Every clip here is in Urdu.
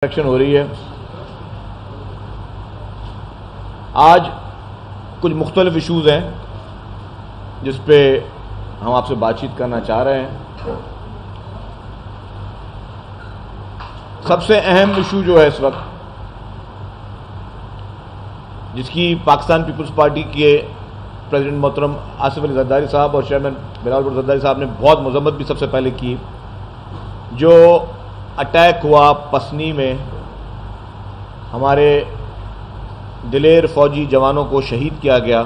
الیکشن ہو رہی ہے۔ آج کچھ مختلف ایشوز ہیں جس پہ ہم آپ سے بات چیت کرنا چاہ رہے ہیں۔ سب سے اہم ایشو جو ہے اس وقت، جس کی پاکستان پیپلز پارٹی کے پریزیڈنٹ محترم آصف علی زرداری صاحب اور چیئرمین بلال بھٹو زرداری صاحب نے بہت مذمت بھی سب سے پہلے کی، جو اٹیک ہوا پسنی میں، ہمارے دلیر فوجی جوانوں کو شہید کیا گیا،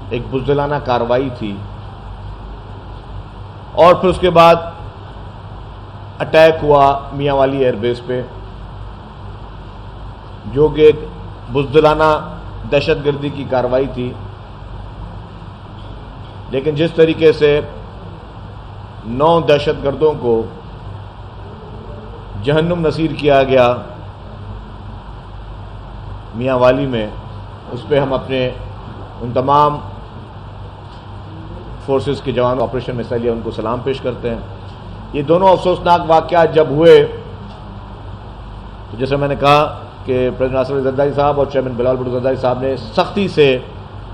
ایک بزدلانہ کارروائی تھی، اور پھر اس کے بعد اٹیک ہوا میاں والی ایئر بیس پہ، جو کہ ایک بزدلانہ دہشت گردی کی کارروائی تھی۔ لیکن جس طریقے سے 9 دہشت گردوں کو جہنم نصیر کیا گیا میاں والی میں، اس پہ ہم اپنے ان تمام فورسز کے جوانوں آپریشن میں حصہ لیا ان کو سلام پیش کرتے ہیں۔ یہ دونوں افسوسناک واقعات جب ہوئے تو جیسے میں نے کہا کہ پریزیڈنٹ آصف علی زرداری صاحب اور چیئرمین بلال بھٹو زرداری صاحب نے سختی سے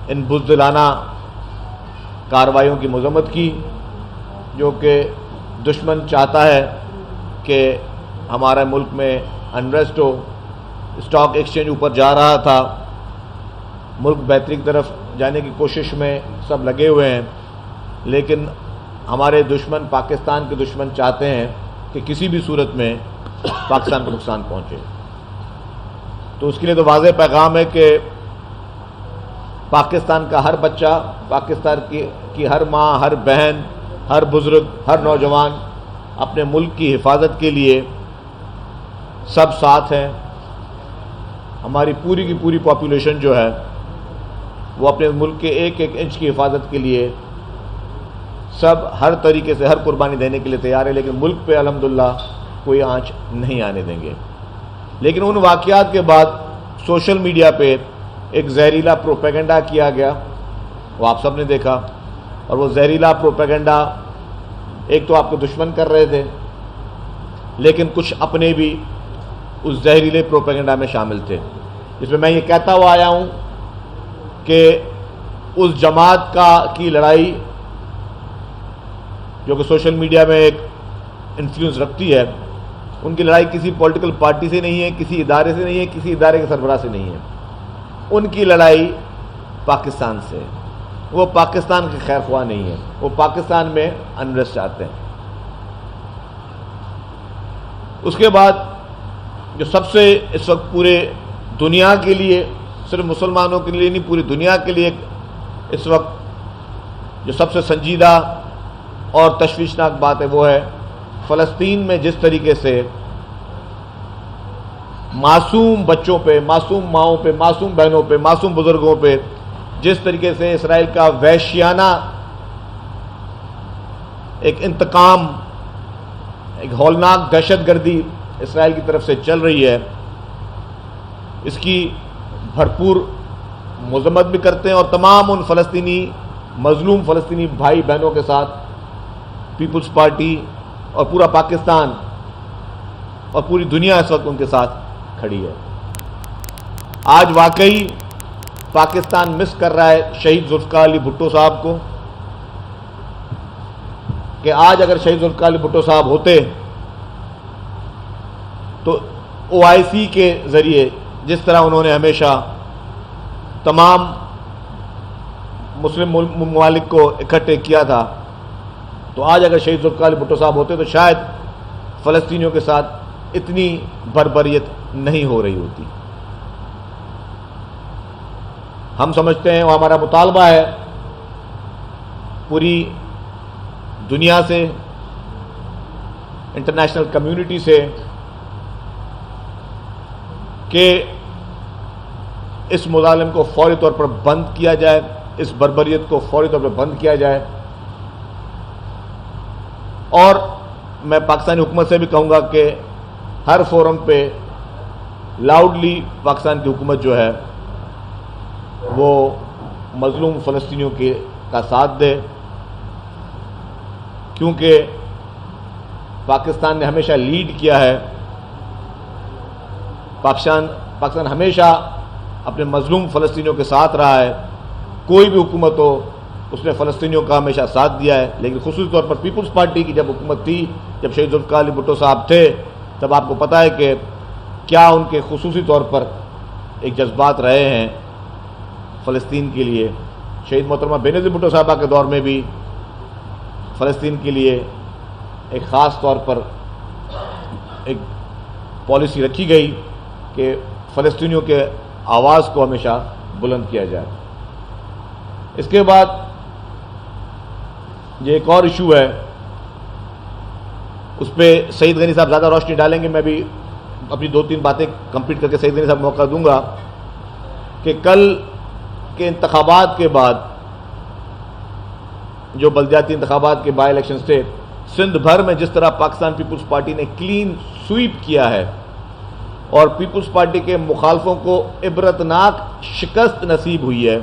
ان بزدلانہ کارروائیوں کی مذمت کی، جو کہ دشمن چاہتا ہے کہ ہمارے ملک میں انریسٹ ہو۔ اسٹاک ایکسچینج اوپر جا رہا تھا، ملک بہتری کی طرف جانے کی کوشش میں سب لگے ہوئے ہیں، لیکن ہمارے دشمن، پاکستان کے دشمن چاہتے ہیں کہ کسی بھی صورت میں پاکستان کو نقصان پہنچے۔ تو اس کے لیے تو واضح پیغام ہے کہ پاکستان کا ہر بچہ، پاکستان کی ہر ماں، ہر بہن، ہر بزرگ، ہر نوجوان اپنے ملک کی حفاظت کے لیے سب ساتھ ہیں۔ ہماری پوری کی پوری پاپولیشن جو ہے وہ اپنے ملک کے ایک ایک انچ کی حفاظت کے لیے سب ہر طریقے سے ہر قربانی دینے کے لیے تیار ہے، لیکن ملک پہ الحمدللہ کوئی آنچ نہیں آنے دیں گے۔ لیکن ان واقعات کے بعد سوشل میڈیا پہ ایک زہریلا پروپیگنڈا کیا گیا، وہ آپ سب نے دیکھا، اور وہ زہریلا پروپیگنڈا ایک تو آپ کے دشمن کر رہے تھے، لیکن کچھ اپنے بھی اس زہریلے پروپیگنڈا میں شامل تھے، جس میں یہ کہتا ہوا آیا ہوں کہ اس جماعت کی لڑائی جو کہ سوشل میڈیا میں ایک انفلوئنس رکھتی ہے، ان کی لڑائی کسی پولیٹیکل پارٹی سے نہیں ہے، کسی ادارے سے نہیں ہے، کسی ادارے کے سربراہ سے نہیں ہے، ان کی لڑائی پاکستان سے ہے۔ وہ پاکستان کے خیر خواہ نہیں ہے، وہ پاکستان میں انریسٹ چاہتے ہیں۔ اس کے بعد جو سب سے اس وقت پورے دنیا کے لیے، صرف مسلمانوں کے لیے نہیں، پوری دنیا کے لیے اس وقت جو سب سے سنجیدہ اور تشویشناک بات ہے، وہ ہے فلسطین میں جس طریقے سے معصوم بچوں پہ، معصوم ماؤں پہ، معصوم بہنوں پہ، معصوم بزرگوں پہ جس طریقے سے اسرائیل کا وحشیانہ ایک انتقام، ایک ہولناک دہشت گردی اسرائیل کی طرف سے چل رہی ہے، اس کی بھرپور مذمت بھی کرتے ہیں، اور تمام ان فلسطینی مظلوم فلسطینی بھائی بہنوں کے ساتھ پیپلز پارٹی اور پورا پاکستان اور پوری دنیا اس وقت ان کے ساتھ کھڑی ہے۔ آج واقعی پاکستان مس کر رہا ہے شہید ذوالفقار علی بھٹو صاحب کو، کہ آج اگر شہید ذوالفقار علی بھٹو صاحب ہوتے تو OIC کے ذریعے جس طرح انہوں نے ہمیشہ تمام مسلم ممالک کو اکٹھے کیا تھا، تو آج اگر شہید ذوالفقار علی بھٹو صاحب ہوتے تو شاید فلسطینیوں کے ساتھ اتنی بربریت نہیں ہو رہی ہوتی۔ ہم سمجھتے ہیں، وہ ہمارا مطالبہ ہے پوری دنیا سے، انٹرنیشنل کمیونٹی سے، کہ اس مظالم کو فوری طور پر بند کیا جائے، اس بربریت کو فوری طور پر بند کیا جائے۔ اور میں پاکستانی حکومت سے بھی کہوں گا کہ ہر فورم پہ لاؤڈلی پاکستان کی حکومت جو ہے وہ مظلوم فلسطینیوں کا ساتھ دے، کیونکہ پاکستان نے ہمیشہ لیڈ کیا ہے پاکستان ہمیشہ اپنے مظلوم فلسطینیوں کے ساتھ رہا ہے. کوئی بھی حکومت ہو اس نے فلسطینیوں کا ہمیشہ ساتھ دیا ہے, لیکن خصوصی طور پر پیپلز پارٹی کی جب حکومت تھی, جب شہید ذوالفقار علی بھٹو صاحب تھے, تب آپ کو پتہ ہے کہ کیا ان کے خصوصی طور پر ایک جذبات رہے ہیں فلسطین کے لیے. شہید محترمہ بینظیر بھٹو صاحبہ کے دور میں بھی فلسطین کے لیے ایک خاص طور پر ایک پالیسی رکھی گئی کہ فلسطینیوں کے آواز کو ہمیشہ بلند کیا جائے. اس کے بعد یہ ایک اور ایشو ہے, اس پہ سعید غنی صاحب زیادہ روشنی ڈالیں گے, میں بھی اپنی 2-3 باتیں کمپلیٹ کر کے سعید غنی صاحب موقع دوں گا. کہ کل کے انتخابات کے بعد جو بلدیاتی انتخابات کے بائی الیکشنز تھے, سندھ بھر میں جس طرح پاکستان پیپلز پارٹی نے کلین سویپ کیا ہے اور پیپلز پارٹی کے مخالفوں کو عبرتناک شکست نصیب ہوئی ہے,